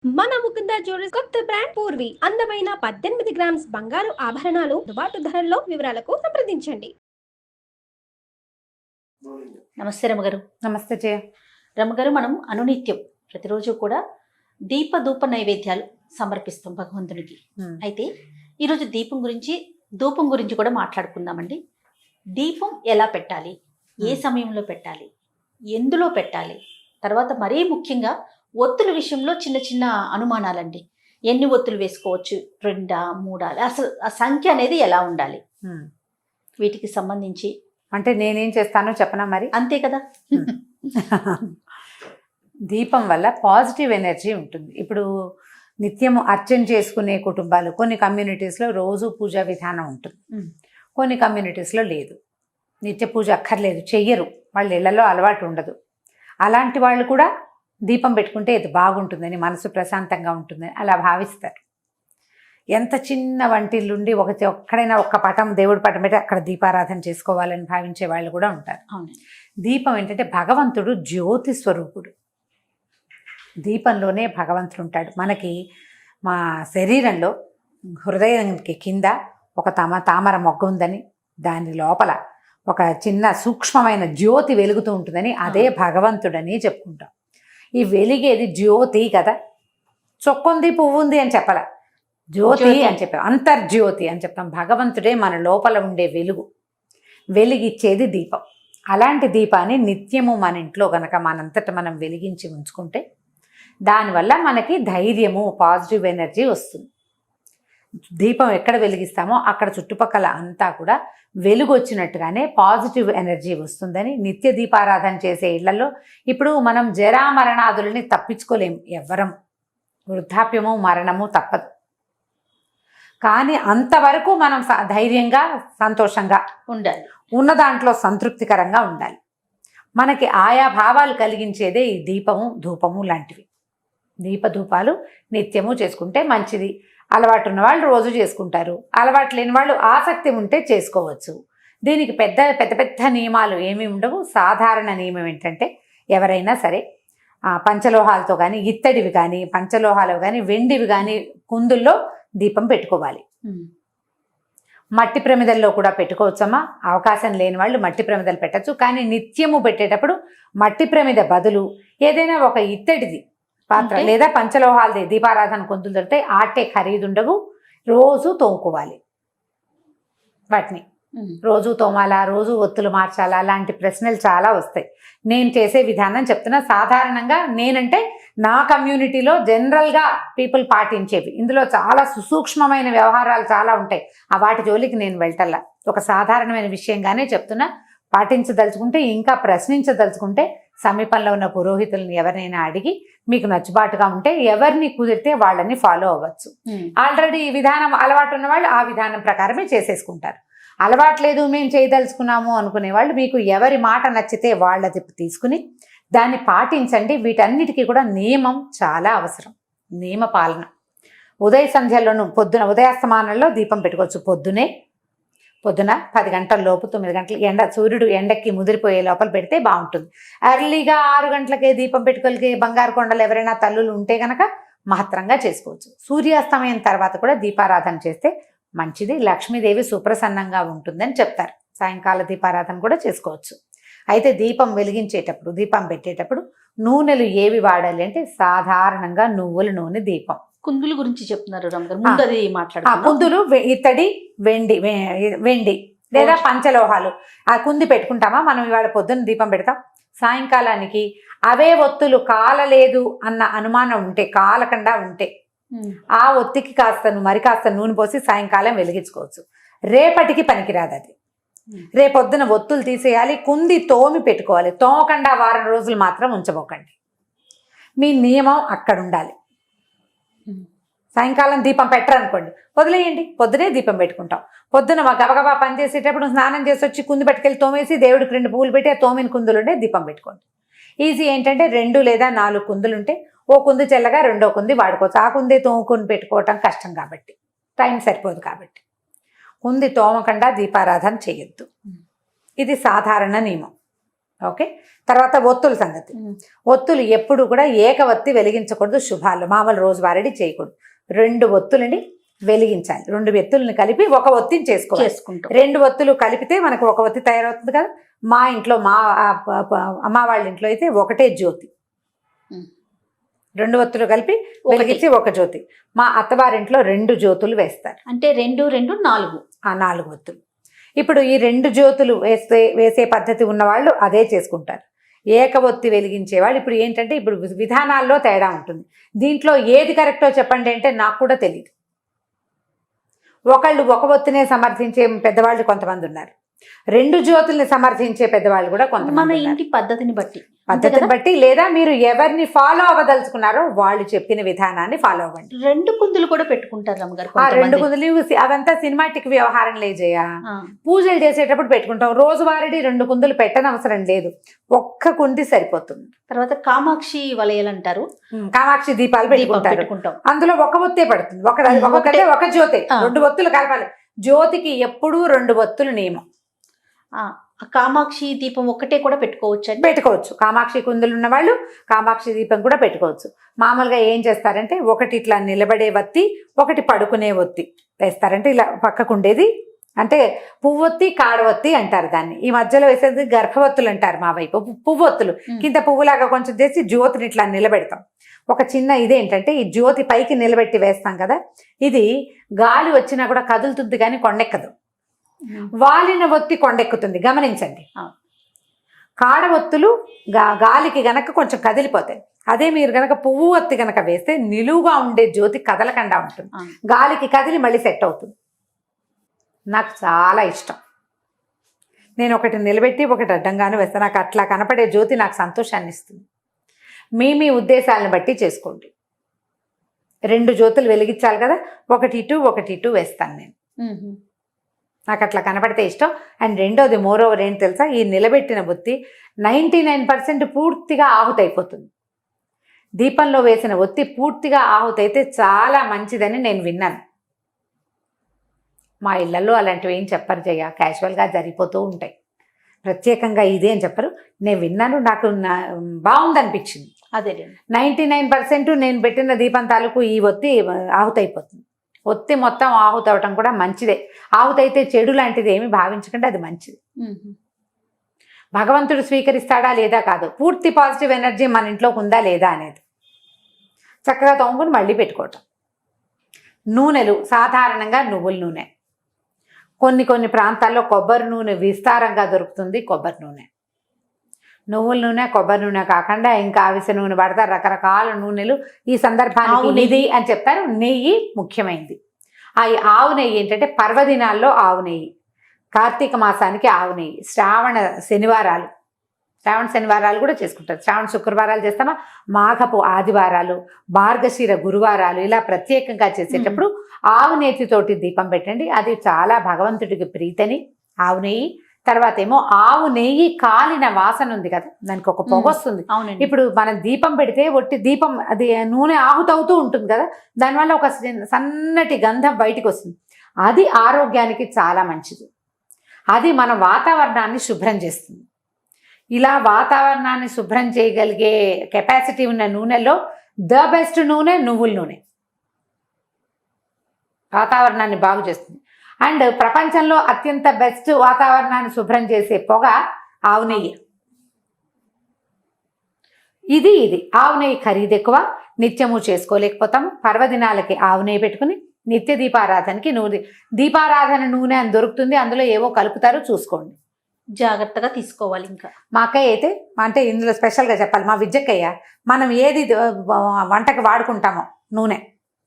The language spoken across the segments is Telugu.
మన ముకుంద జ్యువెలర్స్ కొత్త బ్రాండ్ పూర్వి అందమైన 18 గ్రామ్స్ బంగారు ఆభరణాలు దుబాటు ధరల్లో వివరాలకు సంప్రదించండి. నమస్తే రమగారు. నమస్తే జయ. రమగారు, మనం అనునిత్యం ప్రతిరోజు కూడా దీప ధూప నైవేద్యాలు సమర్పిస్తాం భగవంతునికి. అయితే ఈరోజు ధూపం గురించి కూడా మాట్లాడుకుందామండి. దీపం ఎలా పెట్టాలి, ఏ సమయంలో పెట్టాలి, ఎందులో పెట్టాలి, తర్వాత మరీ ముఖ్యంగా ఒత్తుల విషయంలో చిన్న చిన్న అనుమానాలండి. ఎన్ని ఒత్తులు వేసుకోవచ్చు, 2 3 అసలు ఆ సంఖ్య అనేది ఎలా ఉండాలి, వీటికి సంబంధించి అంటే నేనేం చేస్తానో చెప్పనా మరి? అంతే కదా. దీపం వల్ల పాజిటివ్ ఎనర్జీ ఉంటుంది. ఇప్పుడు నిత్యము అర్చన చేసుకునే కుటుంబాలు కొన్ని కమ్యూనిటీస్లో రోజు పూజా విధానం ఉంటుంది, కొన్ని కమ్యూనిటీస్లో లేదు. నిత్య పూజ అక్కర్లేదు, చెయ్యరు, వాళ్ళ ఇళ్లలో అలవాటు ఉండదు. అలాంటి వాళ్ళు కూడా దీపం పెట్టుకుంటే ఇది బాగుంటుందని, మనసు ప్రశాంతంగా ఉంటుందని అలా భావిస్తారు. ఎంత చిన్న వంటిల్లుండి ఒక్కడైనా ఒక్క పటం, దేవుడి పటం పెట్టి అక్కడ దీపారాధన చేసుకోవాలని భావించే వాళ్ళు కూడా ఉంటారు. దీపం ఏంటంటే భగవంతుడు జ్యోతి స్వరూపుడు. దీపంలోనే భగవంతుడు ఉంటాడు. మనకి మా శరీరంలో హృదయానికి కింద ఒక తామర మొగ్గ ఉందని, దాని లోపల ఒక చిన్న సూక్ష్మమైన జ్యోతి వెలుగుతూ ఉంటుందని, అదే భగవంతుడని చెప్పుకుంటాం. ఈ వెలిగేది జ్యోతి కదా, చొక్కుంది పువ్వుంది అని చెప్పాల, జ్యోతి అని చెప్పాం, అంతర్జ్యోతి అని చెప్తాం. భగవంతుడే మన లోపల ఉండే వెలిగిచ్చేది దీపం. అలాంటి దీపాన్ని నిత్యము మన ఇంట్లో గనక మనంతట మనం వెలిగించి ఉంచుకుంటే దానివల్ల మనకి ధైర్యము, పాజిటివ్ ఎనర్జీ వస్తుంది. దీపం ఎక్కడ వెలిగిస్తామో అక్కడ చుట్టుపక్కల అంతా కూడా వెలుగు వచ్చినట్టుగానే పాజిటివ్ ఎనర్జీ వస్తుందని, నిత్య దీపారాధన చేసే ఇళ్లలో ఇప్పుడు మనం జరామరణాదులని తప్పించుకోలేము ఎవ్వరం. వృద్ధాప్యము, మరణము తప్పదు. కానీ అంతవరకు మనం ధైర్యంగా, సంతోషంగా ఉండాలి, ఉన్న దాంట్లో సంతృప్తికరంగా ఉండాలి. మనకి ఆయా భావాలు కలిగించేదే ఈ దీపము, ధూపము లాంటివి. దీపధూపాలు నిత్యము చేసుకుంటే మంచిది. అలవాటు ఉన్న వాళ్ళు రోజు చేసుకుంటారు, అలవాటు లేని వాళ్ళు ఆసక్తి ఉంటే చేసుకోవచ్చు. దీనికి పెద్ద పెద్ద పెద్ద నియమాలు ఏమీ ఉండవు. సాధారణ నియమం ఏంటంటే ఎవరైనా సరే పంచలోహాలతో కానీ, ఇత్తడివి కానీ, పంచలోహాలు కానీ, వెండివి కానీ కుందుల్లో దీపం పెట్టుకోవాలి. మట్టి ప్రమిదల్లో కూడా పెట్టుకోవచ్చమ్మా. అవకాశం లేని వాళ్ళు మట్టి ప్రమిదలు పెట్టచ్చు. కానీ నిత్యము పెట్టేటప్పుడు మట్టి ప్రమిద బదులు ఏదైనా ఒక ఇత్తడిది పాత్ర లేదా పంచలోహాలది దీపారాధన కుందులు దొరికితే ఆటే ఖరీదుండవు. రోజు తోముకోవాలి. వాటిని రోజు తోమాలా, రోజు ఒత్తులు మార్చాలా, అలాంటి ప్రశ్నలు చాలా వస్తాయి. నేను చేసే విధానం చెప్తున్నా. సాధారణంగా నేనంటే నా కమ్యూనిటీలో జనరల్గా పీపుల్ పాటించేవి. ఇందులో చాలా సుసూక్ష్మమైన వ్యవహారాలు చాలా ఉంటాయి. వాటి జోలికి నేను వెళ్ళటల్లా. ఒక సాధారణమైన విషయంగానే చెప్తున్నా. పాటించదలుచుకుంటే, ఇంకా ప్రశ్నించదలుచుకుంటే సమీపంలో ఉన్న పురోహితులను ఎవరినైనా అడిగి మీకు నచ్చుబాటుగా ఉంటే ఎవరిని కుదిరితే వాళ్ళని ఫాలో అవ్వచ్చు. ఆల్రెడీ ఈ విధానం అలవాటు ఉన్న వాళ్ళు ఆ విధానం ప్రకారమే చేసేసుకుంటారు. అలవాటు లేదు, మేము చేయదలుచుకున్నాము అనుకునే వాళ్ళు మీకు ఎవరి మాట నచ్చితే వాళ్ళది తీసుకుని దాన్ని పాటించండి. వీటన్నిటికీ కూడా నియమం చాలా అవసరం, నియమ పాలన. ఉదయ సంధ్యలోను, ఉదయాస్తమానంలో దీపం పెట్టుకోవచ్చు. పొద్దున 10 గంటల లోపు, 9 గంటలు సూర్యుడు ఎండకి ముదిరిపోయే లోపల పెడితే బాగుంటుంది. ఎర్లీగా 6 గంటలకే దీపం పెట్టుకోలికి బంగారు కొండలు ఎవరైనా తల్లులు ఉంటే కనుక మహత్తరంగా చేసుకోవచ్చు. సూర్యాస్తమయం తర్వాత కూడా దీపారాధన చేస్తే మంచిది. లక్ష్మీదేవి సుప్రసన్నంగా ఉంటుందని చెప్తారు. సాయంకాల దీపారాధన కూడా చేసుకోవచ్చు. అయితే దీపం వెలిగించేటప్పుడు, దీపం పెట్టేటప్పుడు నూనెలు ఏవి వాడాలి అంటే సాధారణంగా నువ్వుల నూనె దీపం. కుందుల గురించి చెప్తున్నారు రమగారు, ముందు అది మాట్లాడుతున్నారు. కుందులు ఇత్తడి, వెండి లేదా పంచలోహాలు. ఆ కుంది పెట్టుకుంటామా మనం. ఇవాళ పొద్దున్న దీపం పెడతాం, సాయంకాలానికి అవే ఒత్తులు కాలలేదు అన్న అనుమానం ఉంటే, కాలకుండా ఉంటే ఆ ఒత్తికి కాస్త నూనె పోసి సాయంకాలం వెలిగించుకోవచ్చు. రేపటికి పనికిరాదు అది. రేపొద్దున ఒత్తులు తీసేయాలి, కుంది తోమి పెట్టుకోవాలి. తోమకుండా వారం రోజులు మాత్రం ఉంచబోకండి. మీ నియమం అక్కడ ఉండాలి. సాయంకాలం దీపం పెట్టరనుకోండి, వదిలేయండి. పొద్దునే దీపం పెట్టుకుంటాం. పొద్దున గబగబా పని చేసేటప్పుడు స్నానం చేసి వచ్చి కుంది పట్టుకెళ్ళి తోమేసి దేవుడికి 2 పువ్వులు పెట్టి ఆ తోమిన కుందులుంటే దీపం పెట్టుకోండి. ఈజీ ఏంటంటే 2 లేదా 4 కుందులుంటే ఓ కుంది చెల్లగా రెండో కుంది వాడుకోవచ్చు. ఆ కుందే తోముకొని పెట్టుకోవటం కష్టం కాబట్టి, టైం సరిపోదు కాబట్టి కుంది తోమకుండా దీపారాధన చేయొద్దు. ఇది సాధారణ నియమం. ఓకే. తర్వాత ఒత్తుల సంగతి. ఒత్తులు ఎప్పుడు కూడా ఏకవత్తి వెలిగించకూడదు శుభాలు, మామూలు రోజువారీ చేయకూడదు. 2 ఒత్తులని వెలిగించాలి. 2 ఒత్తుల్ని కలిపి ఒక ఒత్తిని చేసుకుంటాం. 2 ఒత్తులు కలిపితే మనకు ఒక ఒత్తి తయారవుతుంది కదా. మా ఇంట్లో అమ్మ వాళ్ళ ఇంట్లో అయితే ఒకటే జ్యోతి, 2 ఒత్తులు కలిపి వెలిగించి ఒక జ్యోతి. మా అత్తవారింట్లో 2 జ్యోతులు వేస్తారు. అంటే 2 2 4 4 ఒత్తులు. ఇప్పుడు ఈ 2 జ్యోతులు వేసే పద్ధతి ఉన్నవాళ్ళు అదే చేసుకుంటారు. ఏకవొత్తి వెలిగించే వాళ్ళు ఇప్పుడు ఏంటంటే ఇప్పుడు విధానాల్లో తేడా ఉంటుంది. దీంట్లో ఏది కరెక్టో చెప్పండి అంటే నాకు కూడా తెలియదు. ఒకళ్ళు ఒక ఒత్తినే సమర్థించే పెద్దవాళ్ళు కొంతమంది ఉన్నారు, 2 జ్యోతుల్ని సమర్థించే పెద్దవాళ్ళు కూడా కొంతమంది. మన ఇంటి పద్ధతిని బట్టి లేదా మీరు ఎవరిని ఫాలో అవ్వదలుచుకున్నారో వాళ్ళు చెప్పిన విధానాన్ని ఫాలో అవ్వండి. 2 కుందులు కూడా పెట్టుకుంటారు రమ్మగారు. ఆ 2 కుందులు అవంతా సినిమాటిక్ వ్యవహారం లేజేయ. పూజలు చేసేటప్పుడు పెట్టుకుంటాం. రోజువారీ 2 కుందులు పెట్టనవసరం లేదు, ఒక్క కుంది సరిపోతుంది. తర్వాత కామాక్షి వలయాలు అంటారు, కామాక్షి దీపాలు పెట్టుకుంటాం. అందులో ఒక ఒత్తే పడుతుంది, ఒక జ్యోతి. 2 ఒత్తులు కలపాలి. జ్యోతికి ఎప్పుడూ 2 ఒత్తులు నియమం. కామాక్షి దీపం ఒక్కటే కూడా పెట్టుకోవచ్చు. కామాక్షి కుందులు ఉన్న వాళ్ళు కామాక్షి దీపం కూడా పెట్టుకోవచ్చు. మామూలుగా ఏం చేస్తారంటే ఒకటి ఇట్లా నిలబడే ఒత్తి, ఒకటి పడుకునే ఒత్తి వేస్తారంటే ఇలా పక్కకు ఉండేది. అంటే పువ్వొత్తి కాడవొత్తి అంటారు దాన్ని. ఈ మధ్యలో వేసేది గర్భవత్తులు అంటారు మా వైపు. పువ్వొత్తులు కింద పువ్వులాగా కొంచెం చేసి జ్యోతిని ఇట్లా నిలబెడతాం. ఒక చిన్న ఇదేంటంటే ఈ జ్యోతి పైకి నిలబెట్టి వేస్తాం కదా, ఇది గాలి వచ్చినా కూడా కదులుతుంది కానీ కొండెక్కదు. వాలిన ఒత్తి కొండెక్కుతుంది, గమనించండి. కాడ ఒత్తులు గాలికి గనక కొంచెం కదిలిపోతాయి. అదే మీరు గనక పువ్వు ఒత్తి గనక వేస్తే నిలువుగా ఉండే జ్యోతి కదలకుండా ఉంటుంది, గాలికి కదిలి మళ్ళీ సెట్ అవుతుంది. నాకు చాలా ఇష్టం. నేను ఒకటి నిలబెట్టి ఒకటి అడ్డంగాను వేస్తాను. నాకు అట్లా కనపడే జ్యోతి నాకు సంతోషాన్ని ఇస్తుంది. మీ ఉద్దేశాలను బట్టి చేసుకోండి. 2 జ్యోతులు వెలిగించాలి కదా, ఒకటి ఇటు వేస్తాను నేను. నాకు అట్లా కనపడితే ఇష్టం. అండ్ రెండోది మోరోవర్ ఏంటి తెలుసా, ఈ నిలబెట్టిన ఒత్తి 99% పూర్తిగా ఆహుతి అయిపోతుంది. దీపంలో వేసిన ఒత్తి పూర్తిగా ఆహుతి అయితే చాలా మంచిదని నేను విన్నాను. మా ఇళ్లలో అలాంటివి ఏం చెప్పరు జయ, క్యాజువల్గా జరిగిపోతూ ఉంటాయి. ప్రత్యేకంగా ఇదే అని చెప్పరు. నేను విన్నాను, నాకు బాగుందనిపించింది. అదే 99% నేను పెట్టిన దీపం తాలూకు ఈ ఒత్తి ఆహుతి అయిపోతుంది. ఒత్తి మొత్తం ఆహుతి అవటం కూడా మంచిదే. ఆహుతి అయితే చెడు లాంటిది ఏమి భావించకండి, అది మంచిది. భగవంతుడు స్వీకరిస్తాడా లేదా కాదు, పూర్తి పాజిటివ్ ఎనర్జీ మన ఇంట్లోకి ఉందా లేదా అనేది చక్కగా తోముకుని మళ్ళీ పెట్టుకోవటం. నూనెలు సాధారణంగా నువ్వుల నూనె, కొన్ని ప్రాంతాల్లో కొబ్బరి నూనె విస్తారంగా దొరుకుతుంది. కొబ్బరి నూనె, నువ్వుల నూనె, కొబ్బరి నూనె కాకుండా ఇంకా అవిసె నూనె పడతారు, రకరకాల నూనెలు. ఈ సందర్భానికి ఇది అని చెప్తారు. నెయ్యి ముఖ్యమైనది. ఆ ఆవు నెయ్యి ఏంటంటే పర్వదినాల్లో ఆవు నెయ్యి, కార్తీక మాసానికి ఆవు నెయ్యి, శ్రావణ శనివారాలు కూడా చేసుకుంటారు. శ్రావణ శుక్రవారాలు చేస్తామా, మాఘపు ఆదివారాలు, మార్గశిర గురువారాలు ఇలా ప్రత్యేకంగా చేసేటప్పుడు ఆవు నేతితోటి దీపం పెట్టండి. అది చాలా భగవంతుడికి ప్రీతని ఆవు నెయ్యి. తర్వాత ఏమో ఆవు నెయ్యి కాలిన వాసన ఉంది కదా, దానికి ఒక పొగ వస్తుంది. ఇప్పుడు మనం దీపం పెడితే ఒట్టి దీపం అది నూనె ఆహుతవుతూ ఉంటుంది కదా, దానివల్ల ఒక సన్నటి గంధం బయటికి వస్తుంది. అది ఆరోగ్యానికి చాలా మంచిది. అది మన వాతావరణాన్ని శుభ్రం చేస్తుంది. ఇలా వాతావరణాన్ని శుభ్రం చేయగలిగే కెపాసిటీ ఉన్న నూనెలో ద బెస్ట్ నూనె నువ్వుల నూనె. వాతావరణాన్ని బాగు చేస్తుంది. అండ్ ప్రపంచంలో అత్యంత బెస్ట్ వాతావరణాన్ని శుభ్రం చేసే పొగ ఆవు నెయ్యి. ఇది ఆవు నెయ్యి ఖరీదు ఎక్కువ, నిత్యము చేసుకోలేకపోతాము. పర్వదినాలకి ఆవు నెయ్యి పెట్టుకుని నిత్య దీపారాధనకి దీపారాధన నూనె అని దొరుకుతుంది, అందులో ఏవో కలుపుతారు, చూసుకోండి, జాగ్రత్తగా తీసుకోవాలి. ఇంకా మా అక్కయ్య అయితే అంటే ఇందులో స్పెషల్గా చెప్పాలి, మా విజ్జక్కయ్య మనం ఏది వంటకి వాడుకుంటామో నూనె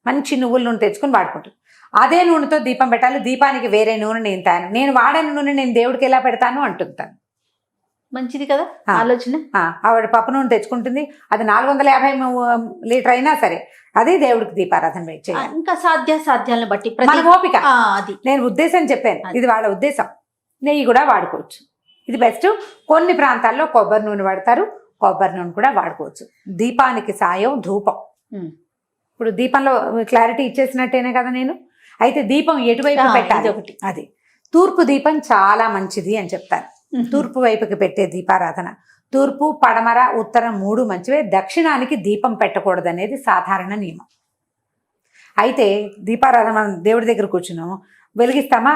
మంచి నువ్వుల నూనె తెచ్చుకుని వాడుకుంటాం. అదే నూనెతో దీపం పెట్టాలి. దీపానికి వేరే నూనె నేను వాడని నూనె నేను దేవుడికి ఎలా పెడతాను అంటుంటాను. మంచిది కదా ఆలోచన. ఆవిడ పప్పు నూనె తెచ్చుకుంటుంది, అది 450 లీటర్ అయినా సరే అదే దేవుడికి దీపారాధన చేయాలి. ఇంకా సాధ్యాలను బట్టి మన ఓపిక. అది నేను ఉద్దేశం చెప్పాను, ఇది వాళ్ళ ఉద్దేశం. నెయ్యి కూడా వాడుకోవచ్చు, ఇది బెస్ట్. కొన్ని ప్రాంతాల్లో కొబ్బరి నూనె వాడతారు, కొబ్బరి నూనె కూడా వాడుకోవచ్చు. దీపానికి సాయం ధూపం. ఇప్పుడు దీపంలో క్లారిటీ ఇచ్చేసినట్టేనే కదా నేను. అయితే దీపం ఎటువైపు పెట్టాలి ఒకటి, అది తూర్పు దీపం చాలా మంచిది అని చెప్తారు. తూర్పు వైపుకి పెట్టే దీపారాధన. తూర్పు, పడమర, ఉత్తరం 3 మంచివే. దక్షిణానికి దీపం పెట్టకూడదు అనేది సాధారణ నియమం. అయితే దీపారాధన మనం దేవుడి దగ్గర కూర్చున్నాం, వెలిగిస్తామా,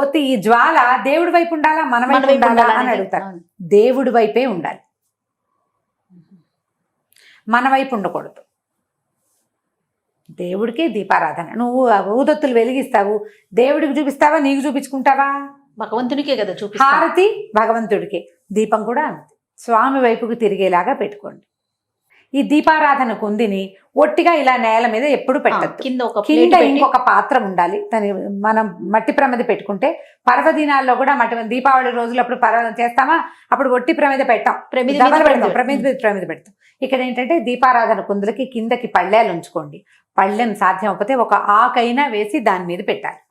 ఒత్తి ఈ జ్వాల దేవుడి వైపు ఉండాలా మన వైపు ఉండాలా అని అడుగుతారు. దేవుడి వైపే ఉండాలి, మన వైపు ఉండకూడదు. దేవుడికి దీపారాధన. నువ్వు ఊదొత్తులు వెలిగిస్తావు, దేవుడికి చూపిస్తావా, నీకు చూపించుకుంటావా? భగవంతునికే కదా హారతి భగవంతుడికి, దీపం కూడా అంతే స్వామి వైపుకి తిరిగేలాగా పెట్టుకోండి. ఈ దీపారాధన కుందిని ఒట్టిగా ఇలా నేల మీద ఎప్పుడు పెట్టద్దు. కింద ఇంకొక పాత్ర ఉండాలి. మనం మట్టి ప్రమిద పెట్టుకుంటే పర్వదినాల్లో కూడా దీపావళి రోజులప్పుడు చేస్తామా, అప్పుడు ఒట్టి ప్రమిద పెట్టాం, ప్రమిద పెడతాం. ఇక్కడ ఏంటంటే దీపారాధన కుందులకి కిందకి పళ్ళేలు ఉంచుకోండి. పళ్ళెం సాధ్యం అయిపోతే ఒక ఆకైనా వేసి దాని మీద పెట్టాలి,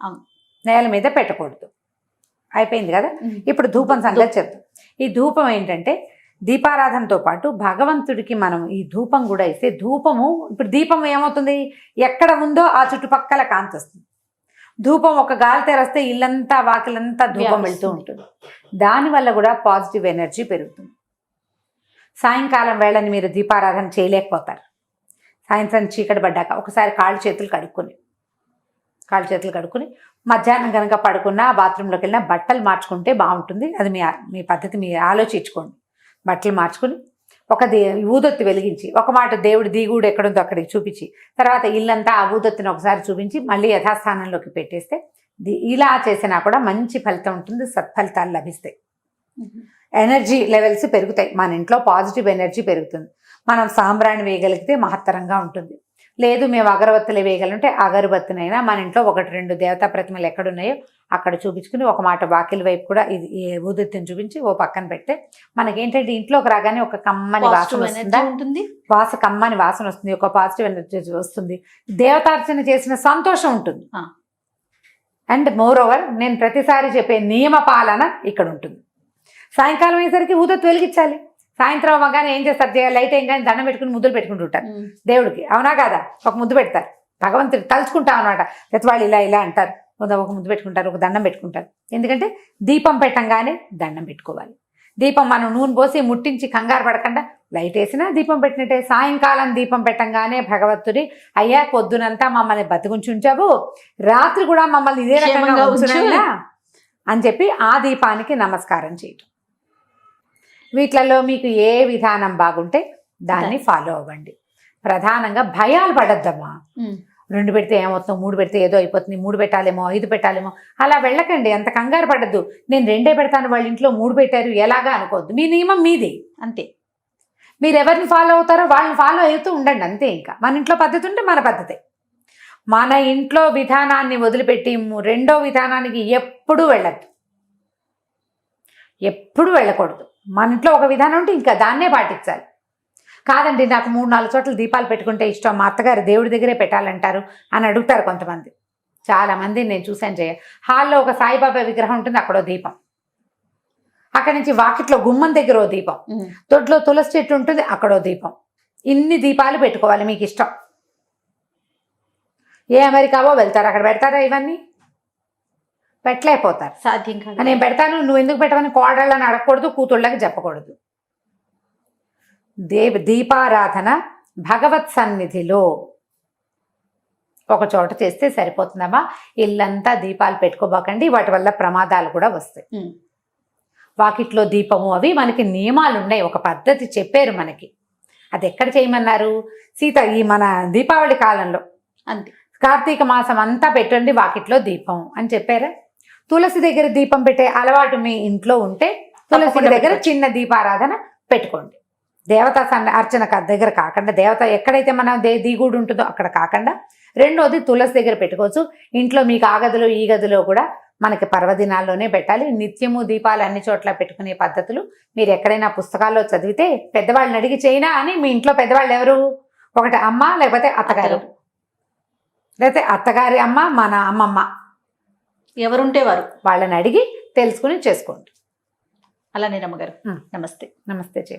నేల మీద పెట్టకూడదు. అయిపోయింది కదా. ఇప్పుడు ధూపం సంగతి చెప్తాం. ఈ ధూపం ఏంటంటే దీపారాధనతో పాటు భగవంతుడికి మనం ఈ ధూపం కూడా ఇస్తే, ధూపము ఇప్పుడు దీపం ఏమవుతుంది, ఎక్కడ ఉందో ఆ చుట్టుపక్కల కాంతి వస్తుంది. ధూపం ఒక గాలి తెరస్తే ఇల్లంతా వాకిలంతా ధూపం వెళ్తూ ఉంటుంది. దానివల్ల కూడా పాజిటివ్ ఎనర్జీ పెరుగుతుంది. సాయంకాలం వేళని మీరు దీపారాధన చేయలేకపోతారు. సాయంత్రం చీకటి పడ్డాక ఒకసారి కాళ్ళు చేతులు కడుక్కుని మధ్యాహ్నం కనుక పడుకున్నా, బాత్రూంలోకి వెళ్ళినా బట్టలు మార్చుకుంటే బాగుంటుంది. అది మీ పద్ధతి మీరు ఆలోచించుకోండి. బట్టలు మార్చుకుని ఒక ఊదొత్తి వెలిగించి, ఒక మాట దేవుడి దిగుడు ఎక్కడుందో అక్కడికి చూపించి, తర్వాత ఇల్లంతా ఆ ఊదొత్తిని ఒకసారి చూపించి మళ్ళీ యథాస్థానంలోకి పెట్టేస్తే, ఇలా చేసినా కూడా మంచి ఫలితం ఉంటుంది, సత్ఫలితాలు లభిస్తాయి. ఎనర్జీ లెవెల్స్ పెరుగుతాయి, మన ఇంట్లో పాజిటివ్ ఎనర్జీ పెరుగుతుంది. మనం సాంబ్రాణి వేయగలిగితే మహత్తరంగా ఉంటుంది. లేదు మేము అగరబత్తులు వేయగలంటే అగరబత్తినైనా మన ఇంట్లో 1-2 దేవతా ప్రతిమలు ఎక్కడున్నాయో అక్కడ చూపించుకుని ఒక మాట వాకిలి వైపు కూడా ఇది ఊదొత్తిని చూపించి ఓ పక్కన పెడితే మనకేంటంటే ఇంట్లోకి రాగానే ఒక కమ్మని వాసన ఉంటుంది, కమ్మని వాసన వస్తుంది, ఒక పాజిటివ్ ఎనర్జీ వస్తుంది, దేవతార్చన చేసిన సంతోషం ఉంటుంది. అండ్ మోర్ ఓవర్ నేను ప్రతిసారి చెప్పే నియమ పాలన ఇక్కడ ఉంటుంది. సాయంకాలం అయ్యేసరికి ఊదొత్తి వెలిగించాలి. సాయంత్రం అవ్వగానే ఏం చేస్తారు, లైట్ ఏం కానీ దండం పెట్టుకుని ముద్దులు పెట్టుకుంటూ ఉంటారు దేవుడికి, అవునా కాదా? ఒక ముద్దు పెడతారు, భగవంతుడు తలుచుకుంటాం అనమాట. ప్రతి వాళ్ళు ఇలా అంటారు, ఒక ముద్దు పెట్టుకుంటారు, ఒక దండం పెట్టుకుంటారు. ఎందుకంటే దీపం పెట్టంగానే దండం పెట్టుకోవాలి. దీపం మనం నూనె పోసి ముట్టించి కంగారు పడకుండా లైట్ వేసినా దీపం పెట్టినట్టే. సాయంకాలం దీపం పెట్టంగానే భగవంతుడి, అయ్యా పొద్దునంతా మమ్మల్ని బతికుంచుంచావు, రాత్రి కూడా మమ్మల్ని ఇదే రకంగా ఉంచునైనా అని చెప్పి ఆ దీపానికి నమస్కారం చేయటం. వీటిలలో మీకు ఏ విధానం బాగుంటే దాన్ని ఫాలో అవ్వండి. ప్రధానంగా భయాలు పడద్దమ్మా. 2 పెడితే ఏమవుతుందో, 3 పెడితే ఏదో అయిపోతుంది, 3 పెట్టాలేమో, 5 పెట్టాలేమో, అలా వెళ్ళకండి. అంత కంగారు పడద్దు. నేను 2 పెడతాను, వాళ్ళ ఇంట్లో 3 పెట్టారు ఎలాగా అనుకోవద్దు. మీ నియమం మీది అంతే. మీరు ఎవరిని ఫాలో అవుతారో వాళ్ళని ఫాలో అవుతూ ఉండండి అంతే. ఇంకా మన ఇంట్లో పద్ధతి ఉంటే మన పద్ధతే. మన ఇంట్లో విధానాన్ని వదిలిపెట్టి రెండో విధానానికి ఎప్పుడూ వెళ్ళద్దు, ఎప్పుడు వెళ్ళకూడదు. మన ఇంట్లో ఒక విధానం ఉంటే ఇంకా దాన్నే పాటించాలి. కాదండి నాకు 3-4 చోట్ల దీపాలు పెట్టుకుంటే ఇష్టం, మా అత్తగారు దేవుడి దగ్గరే పెట్టాలంటారు అని అడుగుతారు కొంతమంది. చాలామంది నేను చూశాను. హాల్లో ఒక సాయిబాబా విగ్రహం ఉంటుంది, అక్కడో దీపం. అక్కడి నుంచి వాకిట్లో గుమ్మం దగ్గర ఓ దీపం, దొడ్లో తులసి చెట్టు ఉంటుంది, అక్కడో దీపం. ఇన్ని దీపాలు పెట్టుకోవాలి మీకు ఇష్టం. ఏ అమెరికావో వెళ్తారు, అక్కడ పెడతారా? ఇవన్నీ పెట్టలేకపోతారు, సాధ్యం కాదు. నేను పెడతాను, నువ్వు ఎందుకు పెట్టమని కోడళ్ళని అడగకూడదు, కూతుళ్ళకి చెప్పకూడదు. దీపారాధన భగవత్ సన్నిధిలో ఒక చోట చేస్తే సరిపోతుందమ్మా. ఇల్లంతా దీపాలు పెట్టుకోబాకండి, వాటి వల్ల ప్రమాదాలు కూడా వస్తాయి. వాకిట్లో దీపము అవి మనకి నియమాలు ఉన్నాయి, ఒక పద్ధతి చెప్పారు మనకి. అది ఎక్కడ చేయమన్నారు? ఈ మన దీపావళి కాలంలో అంతే, కార్తీక మాసం అంతా పెట్టండి వాకిట్లో దీపం అని చెప్పారా? తులసి దగ్గర దీపం పెట్టే అలవాటు మీ ఇంట్లో ఉంటే తులసి దగ్గర చిన్న దీపారాధన పెట్టుకోండి. దేవతా అర్చన దగ్గర కాకుండా, దేవత ఎక్కడైతే మన దిగుడు ఉంటుందో అక్కడ కాకుండా, రెండోది తులసి దగ్గర పెట్టుకోవచ్చు. ఇంట్లో మీకు ఆ గదిలో ఈ గదిలో కూడా మనకి పర్వదినాల్లోనే పెట్టాలి. నిత్యము దీపాలు అన్ని చోట్ల పెట్టుకునే పద్ధతులు మీరు ఎక్కడైనా పుస్తకాల్లో చదివితే, పెద్దవాళ్ళని అడిగి చేయనా అని. మీ ఇంట్లో పెద్దవాళ్ళు ఎవరు? ఒకటి అమ్మ, లేకపోతే అత్తగారు, లేకపోతే అత్తగారి అమ్మ, మన అమ్మమ్మ, ఎవరుంటే వారు వాళ్ళని అడిగి తెలుసుకుని చేసుకోండి. అలానే రమ్మగారు, నమస్తే. నమస్తే.